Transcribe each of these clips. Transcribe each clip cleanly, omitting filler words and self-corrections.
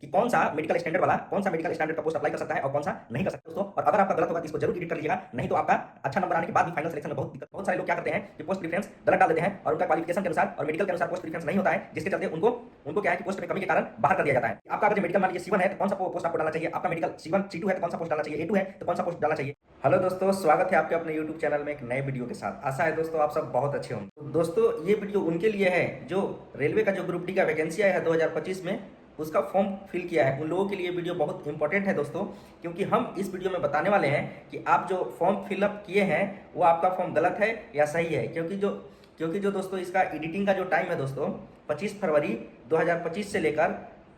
कि कौन सा मेडिकल स्टैंडर्ड वाला कौन सा मेडिकल स्टैंडर्ड का पोस्ट अप्लाई कर सकता है और कौन सा नहीं कर सकता दोस्तों। और अगर आपका गलत होगा तो इसको जरूर एडिट कर लीजिएगा, नहीं तो आपका अच्छा नंबर आने के बाद भी फाइनल सिलेक्शन में बहुत सारे लोग क्या करते हैं कि पोस्ट प्रीफरेंस गलत डाल देते हैं और उनका क्वालिफिकेशन के अनुसार और मेडिकल के अनुसार पोस्ट प्रीफरेंस नहीं होता है, जिसके चलते उनको उनको क्या है कि पोस्ट में कमी के कारण बाहर कर दिया जाता है। आपका अगर मेडिकल मान लीजिए C1 है तो कौन सा पोस्ट आपको डालना चाहिए, आपका मेडिकल C1 C2 है तो कौन सा पोस्ट डालना चाहिए, A2 है तो कौन सा पोस्ट डालना चाहिए। हेलो दोस्तों, स्वागत है आपके अपने YouTube चैनल में एक नए वीडियो के साथ। आशा है दोस्तों आप सब बहुत अच्छे होंगे। तो दोस्तों ये वीडियो उनके लिए है जो रेलवे का जो ग्रुप डी का वैकेंसी आया है 2025 में, उसका फॉर्म फिल किया है। उन लोगों के लिए वीडियो बहुत इंपॉर्टेंट है दोस्तों, क्योंकि हम इस वीडियो में बताने वाले हैं कि आप जो फॉर्म फिलअप किए हैं वो आपका फॉर्म गलत है या सही है। क्योंकि जो दोस्तों इसका एडिटिंग का जो टाइम है दोस्तों 25 फरवरी 2025 से लेकर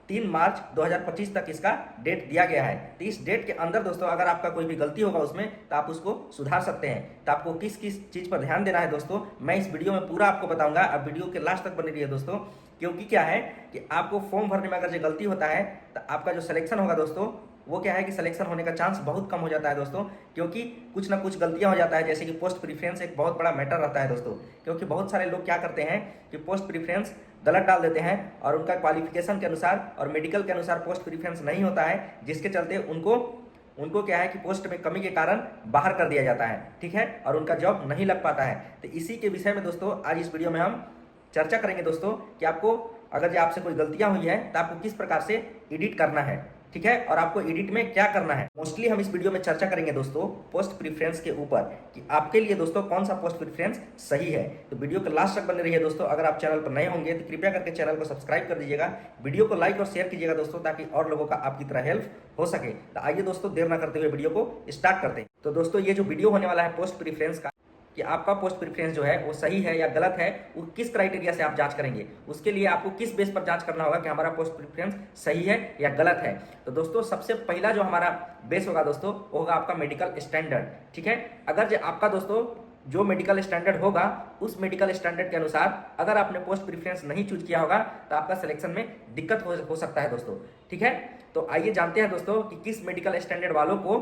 3 मार्च 2025 तक इसका डेट दिया गया है। तो इस डेट के अंदर दोस्तों अगर आपका कोई भी गलती होगा उसमें तो आप उसको सुधार सकते हैं। तो आपको किस किस चीज़ पर ध्यान देना है दोस्तों, मैं इस वीडियो में पूरा आपको बताऊंगा। अब वीडियो के लास्ट तक बने रहिए दोस्तों, क्योंकि क्या है कि आपको फॉर्म भरने में अगर जो गलती होता है तो आपका जो सिलेक्शन होगा दोस्तों वो क्या है कि सिलेक्शन होने का चांस बहुत कम हो जाता है दोस्तों, क्योंकि कुछ ना कुछ गलतियां हो जाता है। जैसे कि पोस्ट प्रीफरेंस एक बहुत बड़ा मैटर रहता है दोस्तों, क्योंकि बहुत सारे लोग क्या करते हैं कि पोस्ट प्रीफरेंस गलत डाल देते हैं और उनका क्वालिफिकेशन के अनुसार और मेडिकल के अनुसार पोस्ट प्रीफरेंस नहीं होता है, जिसके चलते उनको क्या है कि पोस्ट में कमी के कारण बाहर कर दिया जाता है, ठीक है, और उनका जॉब नहीं लग पाता है। तो इसी के विषय में दोस्तों आज इस वीडियो में हम चर्चा करेंगे दोस्तों कि आपको अगर जो आपसे कोई गलतियां हुई है तो आपको किस प्रकार से एडिट करना है, ठीक है, और आपको एडिट में क्या करना है। मोस्टली हम इस वीडियो में चर्चा करेंगे दोस्तों पोस्ट प्रीफरेंस के ऊपर कि आपके लिए दोस्तों कौन सा पोस्ट प्रीफरेंस सही है। तो वीडियो के लास्ट तक बने रहिए दोस्तों। अगर आप चैनल पर नए होंगे तो कृपया करके चैनल को सब्सक्राइब कर दीजिएगा, वीडियो को लाइक और शेयर कीजिएगा दोस्तों, ताकि और लोगों का आपकी तरह हेल्प हो सके। तो आइए दोस्तों देर ना करते हुए वीडियो को स्टार्ट करते हैं। तो दोस्तों ये जो वीडियो होने वाला है पोस्ट प्रीफरेंस का, कि आपका पोस्ट प्रीफरेंस जो है वो सही है या गलत है, वो किस क्राइटेरिया से आप जांच करेंगे, उसके लिए आपको किस बेस पर जांच करना होगा कि हमारा पोस्ट प्रीफरेंस सही है या गलत है। तो दोस्तों सबसे पहला जो हमारा बेस होगा दोस्तों वो होगा आपका मेडिकल स्टैंडर्ड, ठीक है। अगर जो आपका दोस्तों जो मेडिकल स्टैंडर्ड होगा उस मेडिकल स्टैंडर्ड के अनुसार अगर आपने पोस्ट प्रीफरेंस नहीं चूज किया होगा तो आपका सिलेक्शन में दिक्कत हो सकता है दोस्तों, ठीक है। तो आइए जानते हैं दोस्तों कि किस मेडिकल स्टैंडर्ड वालों को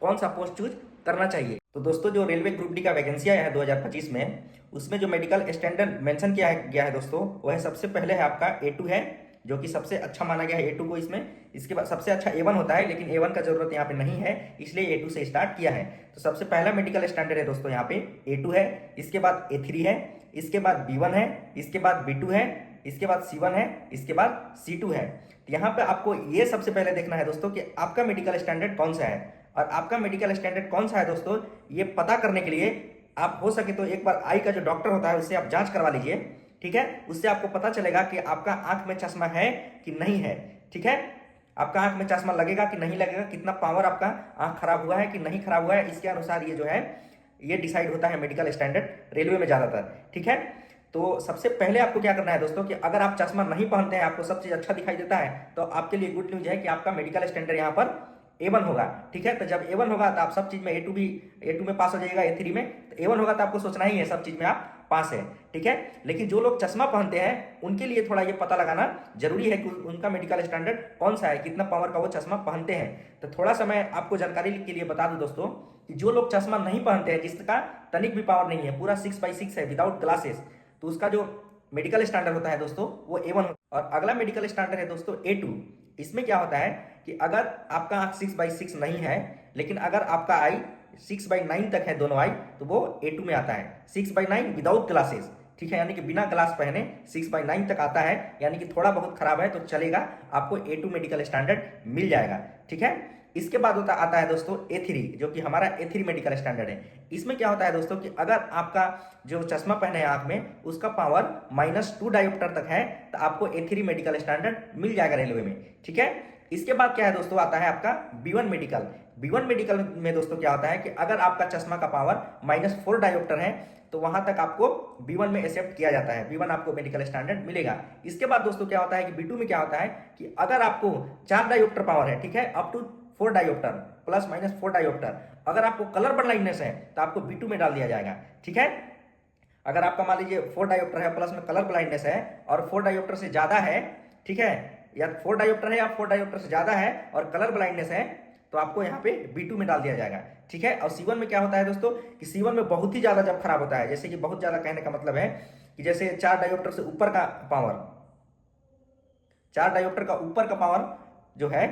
कौन सा पोस्ट चूज करना चाहिए। तो दोस्तों जो रेलवे ग्रुप डी का वैकेंसी आया है 2025 में, उसमें जो मेडिकल स्टैंडर्ड मेंशन किया गया है दोस्तों वह है सबसे पहले है आपका A2 है, जो कि सबसे अच्छा माना गया है A2 को इसमें। इसके बाद सबसे अच्छा A1 होता है, लेकिन A1 का जरूरत यहाँ पे नहीं है, इसलिए A2 से स्टार्ट किया है। तो सबसे पहला मेडिकल स्टैंडर्ड है दोस्तों यहाँ पे A2 है, इसके बाद A3 है, इसके बाद B1 है, इसके बाद B2 है, इसके बाद C1 है, इसके बाद C2 है। यहाँ पे आपको ये सबसे पहले देखना है दोस्तों कि आपका मेडिकल स्टैंडर्ड कौन सा है। और आपका मेडिकल स्टैंडर्ड कौन सा है दोस्तों ये पता करने के लिए आप हो सके तो एक बार आई का जो डॉक्टर होता है उससे आप जांच करवा लीजिए, ठीक है। उससे आपको पता चलेगा कि आपका आंख में चश्मा है कि नहीं है, ठीक है। आपका आंख में चश्मा लगेगा कि नहीं लगेगा, कितना पावर आपका आंख खराब हुआ है कि नहीं खराब हुआ है, इसके अनुसार ये जो है ये डिसाइड होता है मेडिकल स्टैंडर्ड रेलवे में ज्यादातर, ठीक है। तो सबसे पहले आपको क्या करना है दोस्तों कि अगर आप चश्मा नहीं पहनते हैं, आपको सब चीज अच्छा दिखाई देता है, तो आपके लिए गुड न्यूज है कि आपका मेडिकल स्टैंडर्ड यहाँ पर A1 होगा, ठीक है। तो जब A1 होगा तो आप सब चीज में A2 में पास हो जाएगा, A3 में तो A1 होगा तो आपको सोचना ही है सब चीज में आप पास है, ठीक है। लेकिन जो लोग चश्मा पहनते हैं उनके लिए थोड़ा ये पता लगाना जरूरी है कि उनका मेडिकल स्टैंडर्ड कौन सा है, कितना पावर का वो चश्मा पहनते हैं। तो थोड़ा सा मैं आपको जानकारी के लिए बता दूं दोस्तों कि जो लोग चश्मा नहीं पहनते हैं, जिसका तनिक भी पावर नहीं है, पूरा 6/6 है विदाउट ग्लासेस, तो उसका जो मेडिकल स्टैंडर्ड होता है दोस्तों वो A1। और अगला मेडिकल स्टैंडर्ड है दोस्तों A2। इसमें क्या होता है कि अगर आपका आंख 6/6 नहीं है, लेकिन अगर आपका आई 6/9 तक है दोनों आई, तो वो A2 में आता है। 6/9 विदाउट ग्लासेस, ठीक है, यानी कि बिना ग्लास पहने 6/9 तक आता है, यानी कि थोड़ा बहुत खराब है तो चलेगा, आपको A2 मेडिकल स्टैंडर्ड मिल जाएगा, ठीक है। इसके बाद आता है दोस्तों A3, जो कि हमारा A3 मेडिकल स्टैंडर्ड है। इसमें क्या होता है दोस्तों कि अगर आपका जो चश्मा पहने हैं आंख में उसका पावर -2 डायोप्टर तक है तो आपको A3 मेडिकल स्टैंडर्ड मिल जाएगा रेलवे में, ठीक है। इसके बाद क्या है दोस्तों आता है आपका B1 मेडिकल। B1 मेडिकल में दोस्तों क्या होता है कि अगर आपका चश्मा का पावर -4 डायोप्टर है तो वहां तक आपको B1 में एक्सेप्ट किया जाता है, B1 आपको मेडिकल स्टैंडर्ड मिलेगा। इसके बाद दोस्तों क्या होता है कि B2 में क्या होता है कि अगर आपको 4 डायोप्टर पावर है, ठीक है, अप टू 4 डायोप्टर +- 4 डायोप्टर, अगर आपको कलर ब्लाइंडनेस है तो आपको B2 में डाल दिया जाएगा, ठीक है। अगर आपका मान लीजिए 4 डायोप्टर है प्लस में कलर ब्लाइंडनेस है और 4 डायोप्टर से ज्यादा है, ठीक है, या 4 डायोप्टर है या 4 डायोप्टर से ज्यादा है और कलर ब्लाइंडनेस है, तो आपको यहाँ पे B2 में डाल दिया जाएगा, ठीक है। और C1 में क्या होता है दोस्तों कि C1 में बहुत ही ज्यादा जब खराब होता है, जैसे कि बहुत ज्यादा कहने का मतलब है कि जैसे 4 डायोप्टर से ऊपर का पावर, 4 डायोप्टर का ऊपर का पावर जो है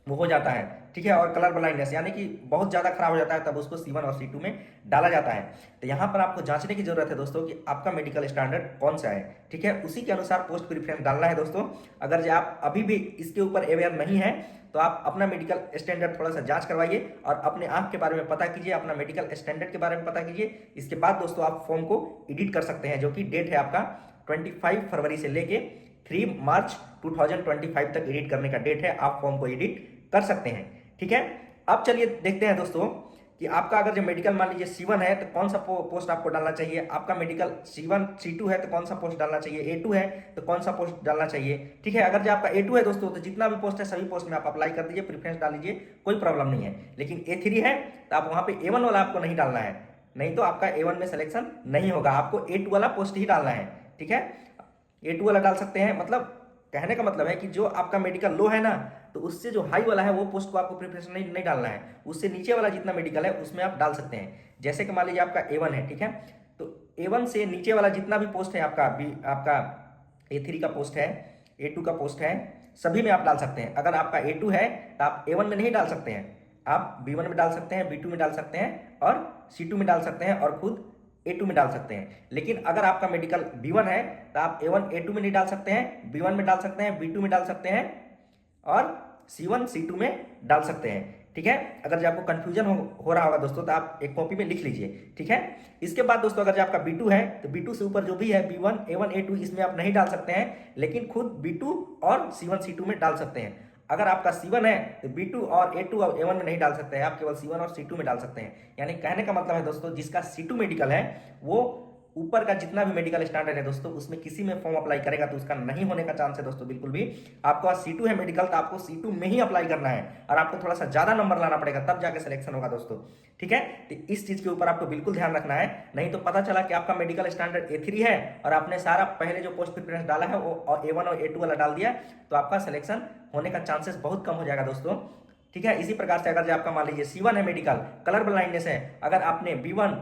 वो हो जाता है, ठीक है। और कलर ब्लाइंडनेस यानी कि बहुत ज़्यादा खराब हो जाता है, तब उसको C1 और C2 में डाला जाता है। तो यहाँ पर आपको जांचने की जरूरत है दोस्तों कि आपका मेडिकल स्टैंडर्ड कौन सा है, ठीक है। उसी के अनुसार पोस्ट प्रेफरेंस डालना है दोस्तों। अगर जो आप अभी भी इसके ऊपर अवेयर नहीं है तो आप अपना मेडिकल स्टैंडर्ड थोड़ा सा जांच करवाइए और अपने आँख के बारे में पता कीजिए, अपना मेडिकल स्टैंडर्ड के बारे में पता कीजिए। इसके बाद दोस्तों आप फॉर्म को एडिट कर सकते हैं, जो कि डेट है आपका 25 फरवरी से लेके 3 मार्च 2025 तक एडिट करने का डेट है। आप फॉर्म को एडिट कर सकते हैं, ठीक है। अब चलिए देखते हैं दोस्तों कि आपका अगर जो मेडिकल मान लीजिए C1 है तो कौन सा पोस्ट आपको डालना चाहिए, आपका मेडिकल C1 C2 है तो कौन सा पोस्ट डालना चाहिए, A2 है तो कौन सा पोस्ट डालना चाहिए, ठीक है। अगर जो आपका A2 है दोस्तों तो जितना भी पोस्ट है सभी पोस्ट में आप अप्लाई कर दीजिए, प्रेफरेंस डाल दीजिए, कोई प्रॉब्लम नहीं है। लेकिन A3 है तो आप वहां पे A1 वाला आपको नहीं डालना है, नहीं तो आपका A1 में सिलेक्शन नहीं होगा, आपको A2 वाला पोस्ट ही डालना है, ठीक है। A2 वाला डाल सकते हैं, मतलब कहने का मतलब है कि जो आपका मेडिकल लो है ना तो उससे जो हाई वाला है वो पोस्ट को आपको प्रिपरेशन नहीं डालना है, उससे नीचे वाला जितना मेडिकल है उसमें आप डाल सकते हैं। जैसे कि मान लीजिए आपका A1 है, ठीक है, तो A1 से नीचे वाला जितना भी पोस्ट है आपका A3 का पोस्ट है, A2 का पोस्ट है, सभी में आप डाल सकते हैं। अगर आपका A2 है तो आप A1 में नहीं डाल सकते हैं, आप B1 में डाल सकते हैं, B2 में डाल सकते हैं और C2 में डाल सकते हैं और खुद A2 में डाल सकते हैं। लेकिन अगर आपका मेडिकल B1 है तो आप A1 A2 में नहीं डाल सकते हैं, B1 में डाल सकते हैं, B2 में डाल सकते हैं और C1 C2 में डाल सकते हैं, ठीक है। अगर जो आपको कंफ्यूजन हो रहा होगा दोस्तों तो आप एक कॉपी में लिख लीजिए, ठीक है। इसके बाद दोस्तों अगर जो आपका B2 है तो B2 से ऊपर जो भी है B1 A1 A2 इसमें आप नहीं डाल सकते हैं, लेकिन खुद B2 और C1 C2 में डाल सकते हैं। अगर आपका C1 है तो B2 और A2 और A1 में नहीं डाल सकते हैं, आप केवल C1 और C2 में डाल सकते हैं। यानी कहने का मतलब है दोस्तों जिसका C2 मेडिकल है वो ऊपर का जितना भी मेडिकल स्टैंडर्ड है दोस्तों उसमें किसी में फॉर्म अप्लाई करेगा तो उसका नहीं होने का चांस है दोस्तों बिल्कुल भी। आपका C2 है मेडिकल तो आपको C2 में ही अप्लाई करना है और आपको थोड़ा सा ज्यादा नंबर लाना पड़ेगा तब जाके सिलेक्शन होगा दोस्तों, ठीक है। तो इस चीज के ऊपर आपको बिल्कुल ध्यान रखना है, नहीं तो पता चला कि आपका मेडिकल स्टैंडर्ड A3 है और आपने सारा पहले जो पोस्ट प्रेफरेंस डाला है वो A1 और A2 वाला डाल दिया तो आपका सिलेक्शन होने का चांसेस बहुत कम हो जाएगा दोस्तों, ठीक है। इसी प्रकार से अगर जो आपका मान लीजिए C1 है मेडिकल, कलर ब्लाइंडनेस है, अगर आपने B1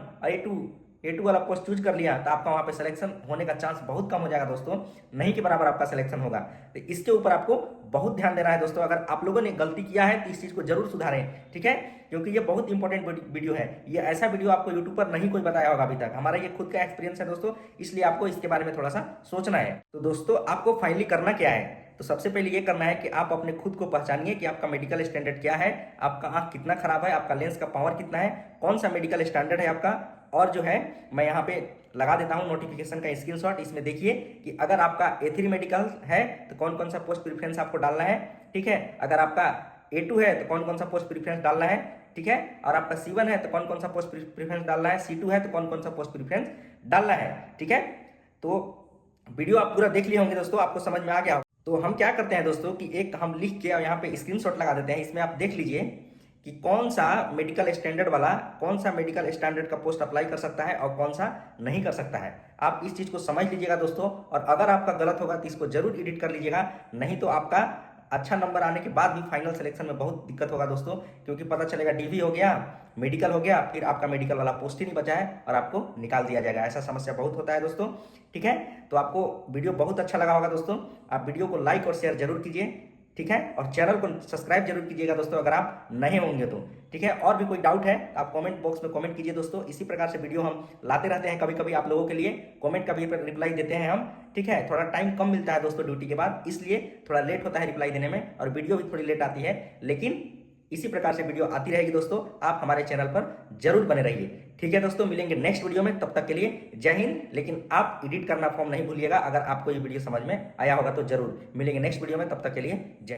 A2 वाला पोस्ट चूज कर लिया तो आपका वहां पे सिलेक्शन होने का चांस बहुत कम हो जाएगा दोस्तों, नहीं के बराबर आपका सिलेक्शन होगा। तो इसके ऊपर आपको बहुत ध्यान देना है दोस्तों। अगर आप लोगों ने गलती किया है तो इस चीज को जरूर सुधारें, ठीक है, क्योंकि ये बहुत इंपॉर्टेंट वीडियो है। ये ऐसा वीडियो आपको यूट्यूब पर नहीं कोई बताया होगा अभी तक, हमारा ये खुद का एक्सपीरियंस है दोस्तों, इसलिए आपको इसके बारे में थोड़ा सा सोचना है। तो दोस्तों आपको फाइनली करना क्या है, तो सबसे पहले ये करना है कि आप अपने खुद को पहचानिए कि आपका मेडिकल स्टैंडर्ड क्या है, आपका आंख कितना खराब है, आपका लेंस का पावर कितना है, कौन सा मेडिकल स्टैंडर्ड है आपका। और जो है मैं यहाँ पे लगा देता हूँ नोटिफिकेशन का स्क्रीनशॉट, इसमें देखिए कि अगर आपका A3 मेडिकल है तो कौन कौन सा पोस्ट प्रेफरेंस आपको डालना है, ठीक है। अगर आपका A2 है तो कौन कौन सा पोस्ट प्रेफरेंस डालना है, ठीक है। और आपका C1 है तो कौन कौन सा पोस्ट प्रेफरेंस डालना है, C2 है तो कौन कौन सा पोस्ट प्रेफरेंस डालना है, ठीक है। तो वीडियो आप पूरा देख लिए होंगे दोस्तों, आपको समझ में आ गया। तो हम क्या करते हैं दोस्तों कि एक हम लिख के यहाँ पे स्क्रीनशॉट लगा देते हैं, इसमें आप देख लीजिए कि कौन सा मेडिकल स्टैंडर्ड वाला कौन सा मेडिकल स्टैंडर्ड का पोस्ट अप्लाई कर सकता है और कौन सा नहीं कर सकता है। आप इस चीज को समझ लीजिएगा दोस्तों, और अगर आपका गलत होगा तो इसको जरूर एडिट कर लीजिएगा, नहीं तो आपका अच्छा नंबर आने के बाद भी फाइनल सिलेक्शन में बहुत दिक्कत होगा दोस्तों, क्योंकि पता चलेगा DV हो गया, मेडिकल हो गया, फिर आपका मेडिकल वाला पोस्ट ही नहीं बचा है और आपको निकाल दिया जाएगा। ऐसा समस्या बहुत होता है दोस्तों, ठीक है। तो आपको वीडियो बहुत अच्छा लगा होगा दोस्तों, आप वीडियो को लाइक और शेयर जरूर कीजिए, ठीक है, और चैनल को सब्सक्राइब जरूर कीजिएगा दोस्तों अगर आप नए होंगे तो, ठीक है। और भी कोई डाउट है तो आप कमेंट बॉक्स में कमेंट कीजिए दोस्तों। इसी प्रकार से वीडियो हम लाते रहते हैं, कभी कभी आप लोगों के लिए कमेंट का भी रिप्लाई देते हैं हम, ठीक है। थोड़ा टाइम कम मिलता है दोस्तों ड्यूटी के बाद, इसलिए थोड़ा लेट होता है रिप्लाई देने में और वीडियो भी थोड़ी लेट आती है, लेकिन इसी प्रकार से वीडियो आती रहेगी दोस्तों। आप हमारे चैनल पर जरूर बने रहिए, ठीक है दोस्तों। मिलेंगे नेक्स्ट वीडियो में, तब तक के लिए जय हिंद। लेकिन आप एडिट करना फॉर्म नहीं भूलिएगा, अगर आपको ये वीडियो समझ में आया होगा तो जरूर। मिलेंगे नेक्स्ट वीडियो में, तब तक के लिए जय।